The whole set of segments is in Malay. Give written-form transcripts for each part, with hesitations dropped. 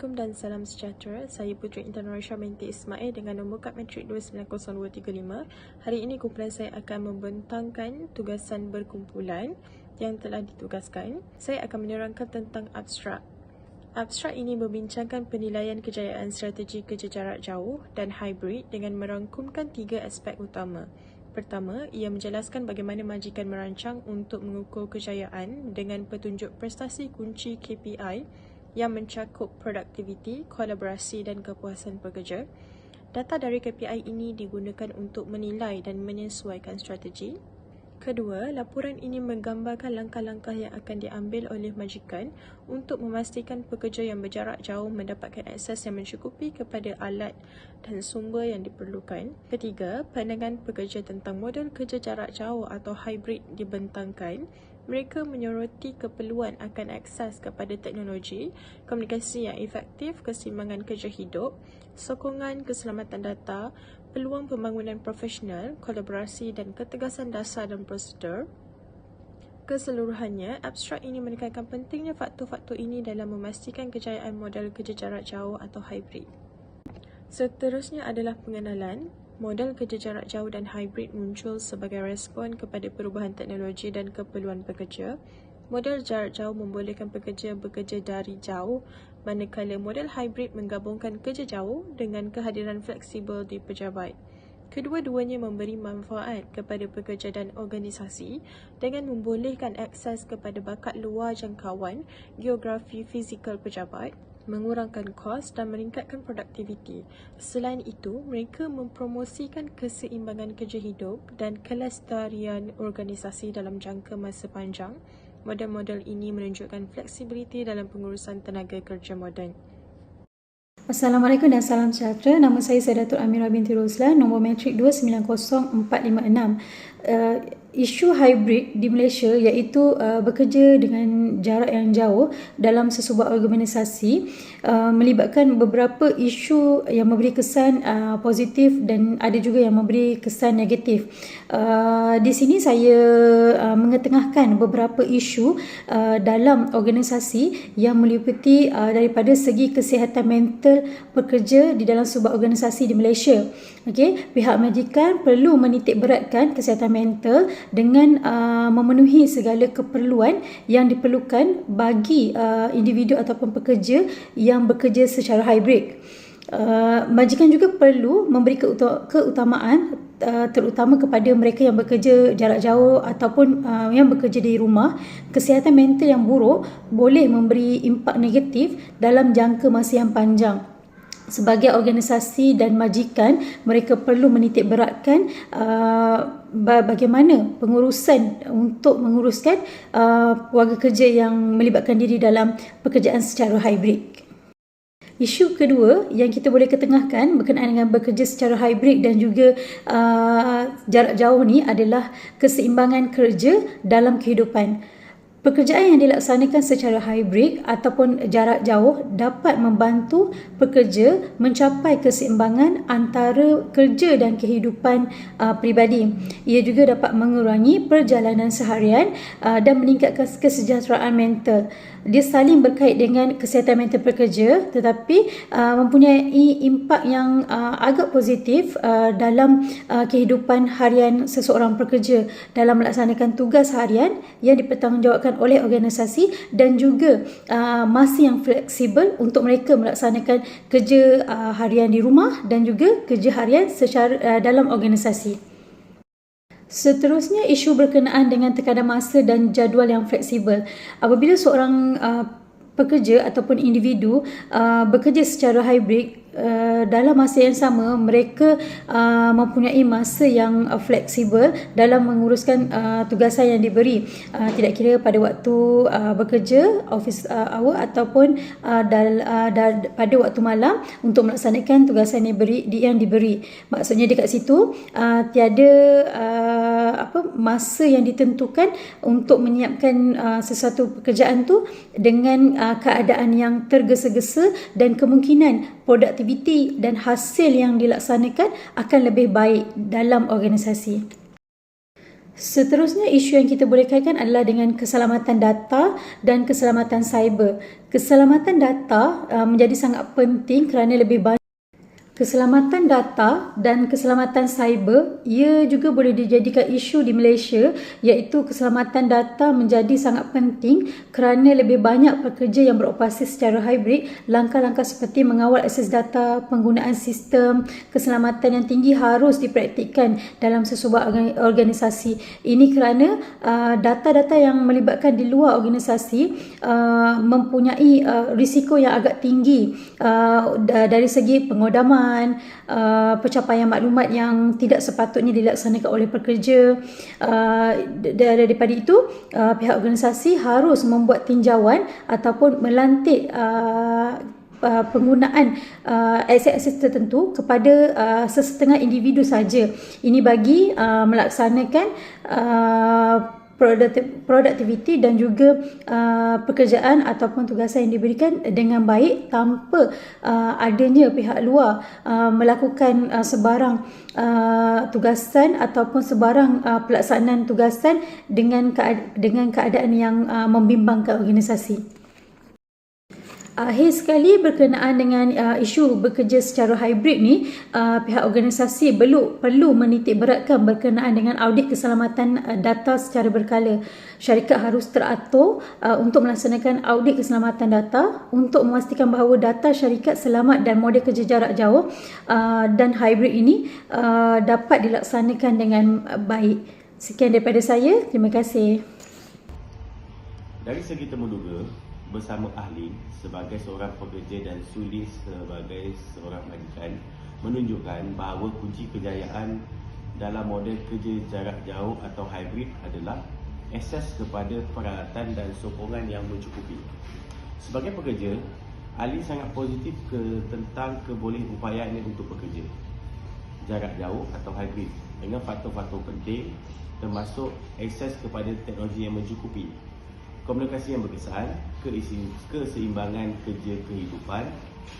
Assalamualaikum dan salam sejahtera. Saya Puteri Intan Norsha binti Ismail dengan nombor kad matrik 290235. Hari ini kumpulan saya akan membentangkan tugasan berkumpulan yang telah ditugaskan. Saya akan menerangkan tentang abstrak. Abstrak ini membincangkan penilaian kejayaan strategi kerja jarak jauh dan hybrid dengan merangkumkan 3 aspek utama. Pertama, ia menjelaskan bagaimana majikan merancang untuk mengukur kejayaan dengan petunjuk prestasi kunci KPI yang mencakup produktiviti, kolaborasi dan kepuasan pekerja. Data dari KPI ini digunakan untuk menilai dan menyesuaikan strategi. Kedua, laporan ini menggambarkan langkah-langkah yang akan diambil oleh majikan untuk memastikan pekerja yang berjarak jauh mendapatkan akses yang mencukupi kepada alat dan sumber yang diperlukan. Ketiga, pandangan pekerja tentang model kerja jarak jauh atau hybrid dibentangkan. Mereka menyoroti keperluan akan akses kepada teknologi, komunikasi yang efektif, keseimbangan kerja hidup, sokongan keselamatan data, peluang pembangunan profesional, kolaborasi dan ketegasan dasar dan prosedur. Keseluruhannya, abstrak ini menekankan pentingnya faktor-faktor ini dalam memastikan kejayaan model kerja jarak jauh atau hybrid. Seterusnya adalah pengenalan. Model kerja jarak jauh dan hybrid muncul sebagai respon kepada perubahan teknologi dan keperluan pekerja. Model jarak jauh membolehkan pekerja bekerja dari jauh, manakala model hybrid menggabungkan kerja jauh dengan kehadiran fleksibel di pejabat. Kedua-duanya memberi manfaat kepada pekerja dan organisasi dengan membolehkan akses kepada bakat luar jangkauan geografi fizikal pejabat, mengurangkan kos dan meningkatkan produktiviti. Selain itu, mereka mempromosikan keseimbangan kerja hidup dan kelestarian organisasi dalam jangka masa panjang. Model-model ini menunjukkan fleksibiliti dalam pengurusan tenaga kerja moden. Assalamualaikum dan salam sejahtera. Nama saya Datuk Amira binti Roslan, nombor matrik 290456. Isu hybrid di Malaysia iaitu bekerja dengan jarak yang jauh dalam sesebuah organisasi melibatkan beberapa isu yang memberi kesan positif dan ada juga yang memberi kesan negatif. Di sini saya mengetengahkan beberapa isu dalam organisasi yang meliputi daripada segi kesihatan mental pekerja di dalam sebuah organisasi di Malaysia. Okey, pihak majikan perlu menitik beratkan kesihatan mental dengan memenuhi segala keperluan yang diperlukan bagi individu ataupun pekerja yang bekerja secara hybrid. Majikan juga perlu memberi keutamaan terutama kepada mereka yang bekerja jarak jauh ataupun yang bekerja di rumah. Kesihatan mental yang buruk boleh memberi impak negatif dalam jangka masa yang panjang. Sebagai organisasi dan majikan, mereka perlu menitik beratkan bagaimana pengurusan untuk menguruskan warga kerja yang melibatkan diri dalam pekerjaan secara hybrid. Isu kedua yang kita boleh ketengahkan berkenaan dengan bekerja secara hybrid dan juga jarak jauh ni adalah keseimbangan kerja dalam kehidupan. Pekerjaan yang dilaksanakan secara hybrid ataupun jarak jauh dapat membantu pekerja mencapai keseimbangan antara kerja dan kehidupan peribadi. Ia juga dapat mengurangi perjalanan seharian dan meningkatkan kesejahteraan mental. Dia saling berkait dengan kesihatan mental pekerja tetapi mempunyai impak yang agak positif dalam kehidupan harian seseorang pekerja dalam melaksanakan tugas harian yang dipertanggungjawabkan oleh organisasi dan juga masa yang fleksibel untuk mereka melaksanakan kerja harian di rumah dan juga kerja harian secara dalam organisasi. Seterusnya, isu berkenaan dengan tekanan masa dan jadual yang fleksibel. Apabila seorang pekerja ataupun individu bekerja secara hybrid, dalam masa yang sama mereka mempunyai masa yang fleksibel dalam menguruskan tugasan yang diberi, tidak kira pada waktu bekerja office hour ataupun pada waktu malam untuk melaksanakan tugasan yang diberi. Maksudnya dekat situ tiada masa yang ditentukan untuk menyiapkan sesuatu pekerjaan tu dengan keadaan yang tergesa-gesa dan kemungkinan produktiviti dan hasil yang dilaksanakan akan lebih baik dalam organisasi. Seterusnya, isu yang kita boleh kaitkan adalah dengan keselamatan data dan keselamatan cyber. Keselamatan data menjadi sangat penting kerana lebih banyak keselamatan data dan keselamatan cyber, ia juga boleh dijadikan isu di Malaysia, iaitu keselamatan data menjadi sangat penting kerana lebih banyak pekerja yang beroperasi secara hybrid. Langkah-langkah seperti mengawal akses data, penggunaan sistem keselamatan yang tinggi harus dipraktikkan dalam sesebuah organisasi. Ini kerana data-data yang melibatkan di luar organisasi mempunyai risiko yang agak tinggi dari segi pengodaman, pencapaian maklumat yang tidak sepatutnya dilaksanakan oleh pekerja. Daripada itu, pihak organisasi harus membuat tinjauan ataupun melantik penggunaan akses tertentu kepada sesetengah individu saja. Ini bagi melaksanakan produktiviti dan juga pekerjaan ataupun tugasan yang diberikan dengan baik tanpa adanya pihak luar melakukan sebarang tugasan ataupun sebarang pelaksanaan tugasan dengan keadaan yang membimbangkan organisasi. Akhir sekali, berkenaan dengan isu bekerja secara hybrid ni, pihak organisasi perlu menitik beratkan berkenaan dengan audit keselamatan data secara berkala. Syarikat harus teratur untuk melaksanakan audit keselamatan data untuk memastikan bahawa data syarikat selamat dan model kerja jarak jauh dan hybrid ini dapat dilaksanakan dengan baik. Sekian daripada saya. Terima kasih. Dari segi temuduga, bersama ahli sebagai seorang pekerja dan Sulis sebagai seorang majikan menunjukkan bahawa kunci kejayaan dalam model kerja jarak jauh atau hybrid adalah akses kepada peralatan dan sokongan yang mencukupi. Sebagai pekerja, ahli sangat positif tentang kebolehupayaan untuk bekerja jarak jauh atau hybrid dengan faktor-faktor penting termasuk akses kepada teknologi yang mencukupi, komunikasi yang berkesan, keseimbangan kerja kehidupan,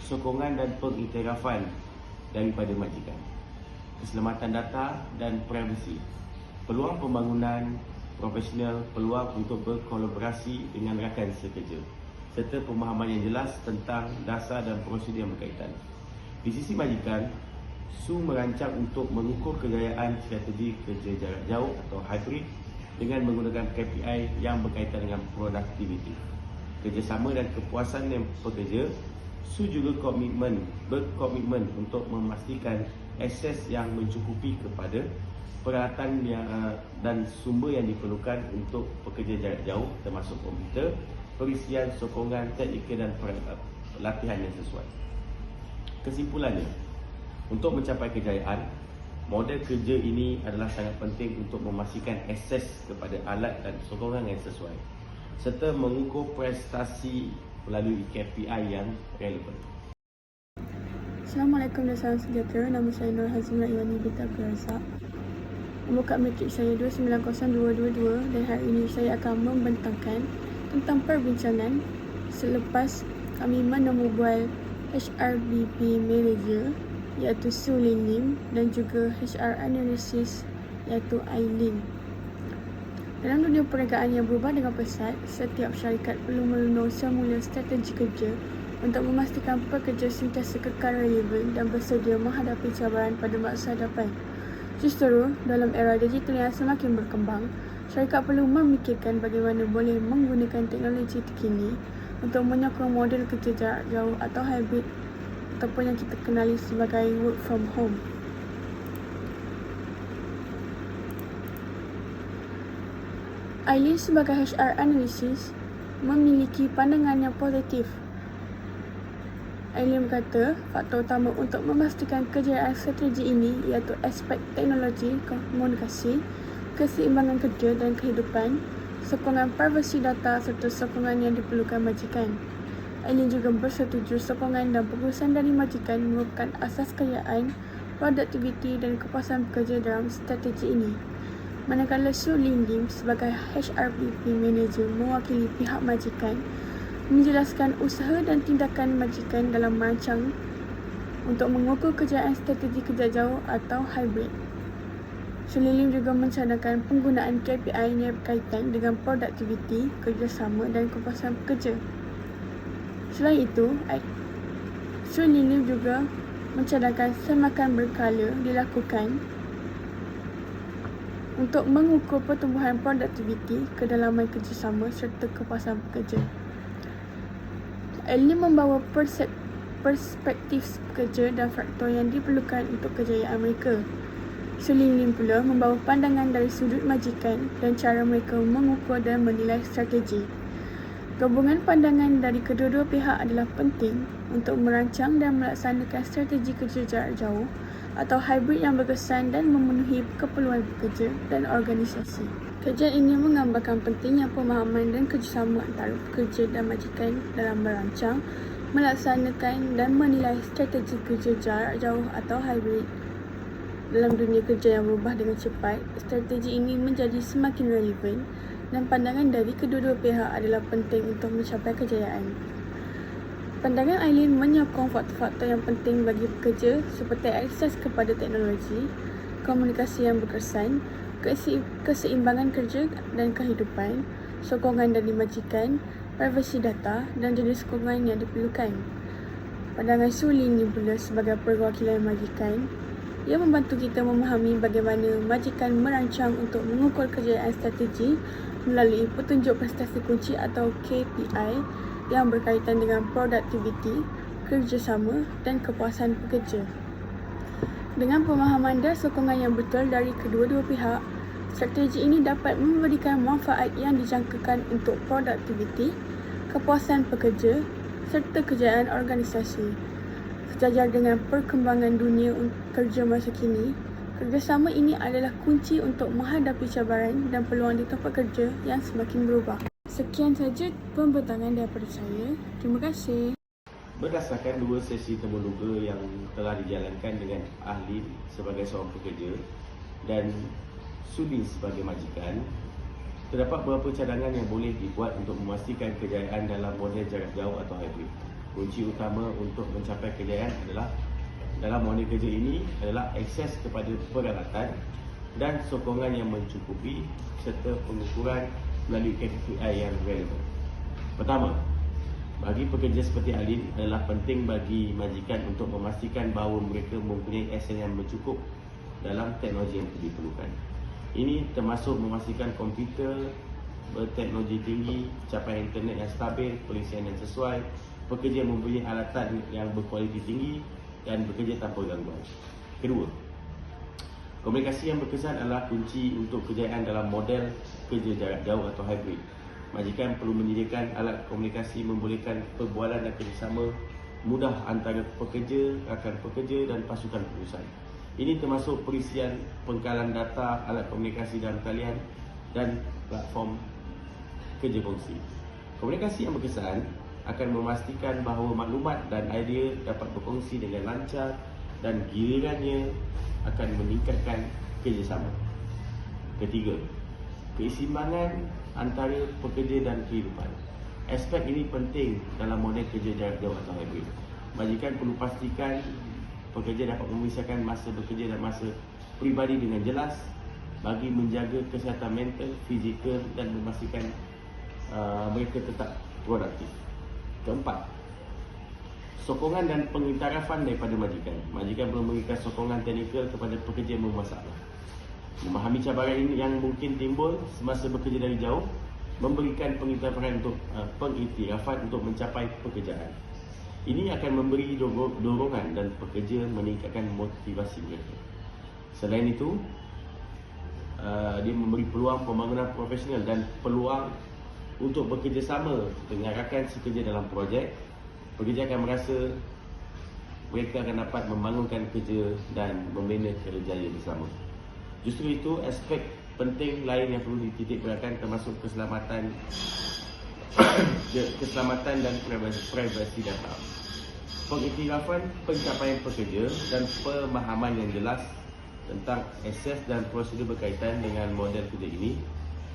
sokongan dan pengiktirafan daripada majikan, keselamatan data dan privasi, peluang pembangunan profesional, peluang untuk berkolaborasi dengan rakan sekerja, serta pemahaman yang jelas tentang dasar dan prosedur yang berkaitan. Di sisi majikan, SU merancang untuk mengukur kejayaan strategi kerja jarak jauh atau hybrid dengan menggunakan KPI yang berkaitan dengan produktiviti, kerjasama dan kepuasan yang pekerja. SU juga berkomitmen untuk memastikan akses yang mencukupi kepada peralatan dan sumber yang diperlukan untuk pekerja jarak jauh termasuk komputer, perisian, sokongan, teknikal dan pelatihan yang sesuai. Kesimpulannya, untuk mencapai kejayaan, model kerja ini adalah sangat penting untuk memastikan akses kepada alat dan sokongan yang sesuai serta mengukur prestasi melalui KPI yang relevan. Assalamualaikum dan salam sejahtera. Nama saya Nur Hazimah Iwani binti Abdul Razak. Membuka matrik saya 290222 dan hari ini saya akan membentangkan tentang perbincangan selepas kami membual HRBP Manager iaitu Su Lin Lim dan juga HR Analysis iaitu Aileen. Dalam dunia perniagaan yang berubah dengan pesat, setiap syarikat perlu menunung semula strategi kerja untuk memastikan pekerja sentiasa kekal relevan dan bersedia menghadapi cabaran pada masa hadapan. Justru, dalam era digital yang semakin berkembang, syarikat perlu memikirkan bagaimana boleh menggunakan teknologi terkini untuk menyokong model kerja jarak jauh atau hybrid ataupun yang kita kenali sebagai work from home. Aileen sebagai HR Analysis memiliki pandangan yang positif. Aileen berkata, faktor utama untuk memastikan kejayaan strategi ini iaitu aspek teknologi, komunikasi, keseimbangan kerja dan kehidupan, sokongan privasi data serta sokongan yang diperlukan majikan. Aileen juga bersetuju sokongan dan pengurusan dari majikan merupakan asas kejayaan, produktiviti dan kepuasan pekerja dalam strategi ini. Manakala Su Lin Lim sebagai HRBP Manager mewakili pihak majikan menjelaskan usaha dan tindakan majikan dalam merancang untuk mengukur kejayaan strategi kerja jauh atau hybrid. Sulin juga mencadangkan penggunaan KPI yang berkaitan dengan produktiviti, kerjasama dan kepuasan pekerja. Selain itu, Sulin juga mencadangkan semakan berkala dilakukan untuk mengukur pertumbuhan produktiviti, kedalaman kerjasama serta kepuasan pekerja. Ini membawa perspektif pekerja dan faktor yang diperlukan untuk kejayaan mereka. Sulin pula membawa pandangan dari sudut majikan dan cara mereka mengukur dan menilai strategi. Gabungan pandangan dari kedua-dua pihak adalah penting untuk merancang dan melaksanakan strategi kerja jarak jauh atau hybrid yang berkesan dan memenuhi keperluan pekerja dan organisasi. Kajian ini menggambarkan pentingnya pemahaman dan kerjasama antara pekerja dan majikan dalam merancang, melaksanakan dan menilai strategi kerja jarak jauh atau hybrid. Dalam dunia kerja yang berubah dengan cepat, strategi ini menjadi semakin relevan dan pandangan dari kedua-dua pihak adalah penting untuk mencapai kejayaan. Pandangan Eileen menyokong faktor-faktor yang penting bagi pekerja seperti akses kepada teknologi, komunikasi yang berkesan, keseimbangan kerja dan kehidupan, sokongan dari majikan, privasi data dan jenis sokongan yang diperlukan. Pandangan Sulin pula sebagai perwakilan majikan, ia membantu kita memahami bagaimana majikan merancang untuk mengukur kejayaan strategi melalui petunjuk prestasi kunci atau KPI yang berkaitan dengan produktiviti, kerjasama dan kepuasan pekerja. Dengan pemahaman dan sokongan yang betul dari kedua-dua pihak, strategi ini dapat memberikan manfaat yang dijangkakan untuk produktiviti, kepuasan pekerja serta kejayaan organisasi. Sejajar dengan perkembangan dunia kerja masa kini, kerjasama ini adalah kunci untuk menghadapi cabaran dan peluang di tempat kerja yang semakin berubah. Sekian saja pembentangan daripada saya. Terima kasih. Berdasarkan dua sesi temu-luga yang telah dijalankan dengan ahli sebagai seorang pekerja dan Sulin sebagai majikan, terdapat beberapa cadangan yang boleh dibuat untuk memastikan kejayaan dalam model jarak jauh atau hybrid. Kunci utama untuk mencapai kejayaan adalah dalam model kerja ini adalah akses kepada peralatan dan sokongan yang mencukupi serta pengukuran melalui KPI yang relevan. Pertama, bagi pekerja seperti Alin adalah penting bagi majikan untuk memastikan bahawa mereka mempunyai akses yang mencukup dalam teknologi yang diperlukan. Ini termasuk memastikan komputer berteknologi tinggi, capaian internet yang stabil, pelisian yang sesuai, pekerja mempunyai alatan yang berkualiti tinggi dan bekerja tanpa gangguan. Kedua, komunikasi yang berkesan adalah kunci untuk kejayaan dalam model kerja jarak jauh atau hybrid. Majikan perlu menyediakan alat komunikasi membolehkan perbualan dan kerjasama mudah antara pekerja, rakan pekerja dan pasukan perusahaan. Ini termasuk perisian pengkalan data, alat komunikasi dalam talian dan platform kerja kongsi. Komunikasi yang berkesan akan memastikan bahawa maklumat dan idea dapat berkongsi dengan lancar dan gilirannya akan meningkatkan kerjasama. Ketiga, keseimbangan antara pekerja dan kehidupan. Aspek ini penting dalam model kerja jarak jauh atau hybrid. Majikan perlu pastikan pekerja dapat memisahkan masa bekerja dan masa peribadi dengan jelas bagi menjaga kesihatan mental, fizikal dan memastikan mereka tetap produktif. Keempat, sokongan dan pengiktirafan daripada majikan. Majikan perlu memberikan sokongan teknikal kepada pekerja yang bermasalah. Memahami cabaran ini yang mungkin timbul semasa bekerja dari jauh, memberikan pengiktirafan untuk mencapai pekerjaan. Ini akan memberi dorongan dan pekerja meningkatkan motivasi mereka. Selain itu, dia memberi peluang pembangunan profesional dan peluang untuk bekerjasama dengan rakan sekerja dalam projek. Pekerja akan merasa mereka akan dapat membangunkan kerja dan membina kerjaya bersama. Justru itu, aspek penting lain yang perlu dititik beratkan termasuk keselamatan dan privasi data. Pengiktirafan pencapaian pekerja dan pemahaman yang jelas tentang akses dan prosedur berkaitan dengan model kerja ini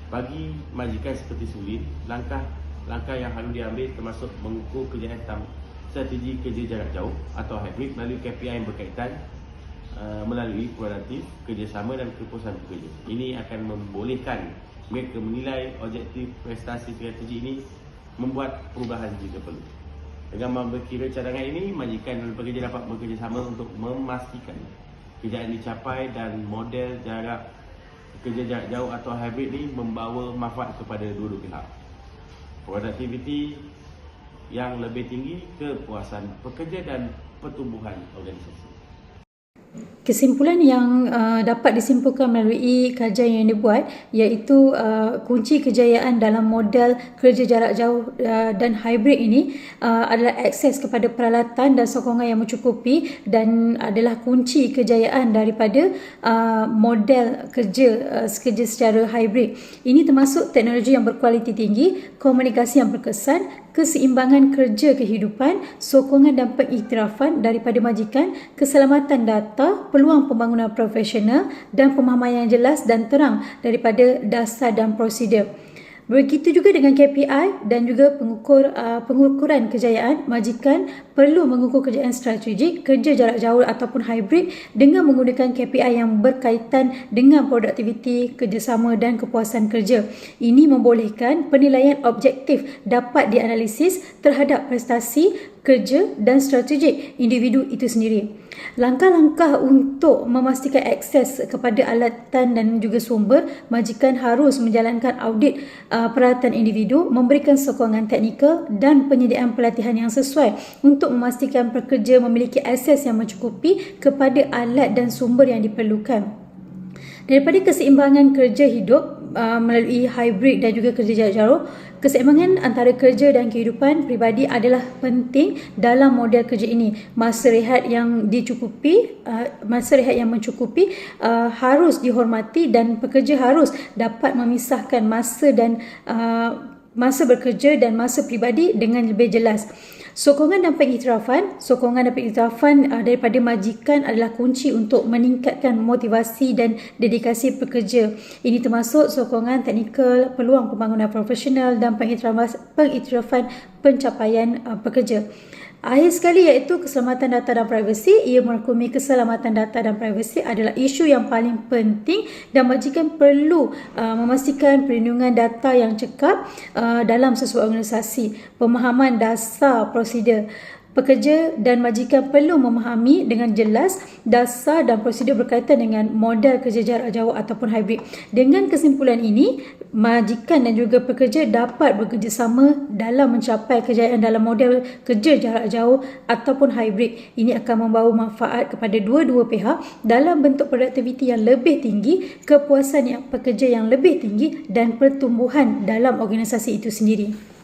bagi majikan seperti Sulin, langkah yang harus diambil termasuk mengukur kejayaan strategi kerja jarak jauh atau hybrid melalui KPI yang berkaitan melalui produktif, kerjasama dan kepuasan pekerja. Ini akan membolehkan mereka menilai objektif prestasi strategi ini, membuat perubahan jika perlu. Dengan memperkira cadangan ini, majikan dan pekerja dapat bekerjasama untuk memastikan kerjaan dicapai dan model jarak kerja jarak jauh atau hybrid ini membawa manfaat kepada dua-dua pihak. Produktiviti yang lebih tinggi, kepuasan pekerja dan pertumbuhan organisasi. Kesimpulan yang dapat disimpulkan melalui kajian yang dibuat iaitu kunci kejayaan dalam model kerja jarak jauh dan hybrid ini adalah akses kepada peralatan dan sokongan yang mencukupi dan adalah kunci kejayaan daripada model kerja secara hybrid. Ini termasuk teknologi yang berkualiti tinggi, komunikasi yang berkesan, keseimbangan kerja kehidupan, sokongan dan pengiktirafan daripada majikan, keselamatan data, peluang pembangunan profesional dan pemahaman yang jelas dan terang daripada dasar dan prosedur. Begitu juga dengan KPI dan juga pengukuran kejayaan, majikan perlu mengukur kejayaan strategik, kerja jarak jauh ataupun hybrid dengan menggunakan KPI yang berkaitan dengan produktiviti, kerjasama dan kepuasan kerja. Ini membolehkan penilaian objektif dapat dianalisis terhadap prestasi, kerja dan strategik individu itu sendiri. Langkah-langkah untuk memastikan akses kepada alatan dan juga sumber, majikan harus menjalankan audit peralatan individu, memberikan sokongan teknikal dan penyediaan pelatihan yang sesuai untuk memastikan pekerja memiliki akses yang mencukupi kepada alat dan sumber yang diperlukan. Daripada keseimbangan kerja hidup melalui hybrid dan juga kerja jarak jauh, keseimbangan antara kerja dan kehidupan peribadi adalah penting dalam model kerja ini. Masa rehat yang mencukupi harus dihormati dan pekerja harus dapat memisahkan masa bekerja dan masa peribadi dengan lebih jelas. Sokongan dan pengiktirafan daripada majikan adalah kunci untuk meningkatkan motivasi dan dedikasi pekerja. Ini termasuk sokongan teknikal, peluang pembangunan profesional dan pengiktirafan pencapaian pekerja. Akhir sekali iaitu keselamatan data dan privasi. Ia merangkumi keselamatan data dan privasi adalah isu yang paling penting dan majikan perlu memastikan perlindungan data yang cekap dalam sesuatu organisasi. Pemahaman dasar prosedur. Pekerja dan majikan perlu memahami dengan jelas dasar dan prosedur berkaitan dengan model kerja jarak jauh ataupun hybrid. Dengan kesimpulan ini, majikan dan juga pekerja dapat bekerjasama dalam mencapai kejayaan dalam model kerja jarak jauh ataupun hybrid. Ini akan membawa manfaat kepada dua-dua pihak dalam bentuk produktiviti yang lebih tinggi, kepuasan pekerja yang lebih tinggi dan pertumbuhan dalam organisasi itu sendiri.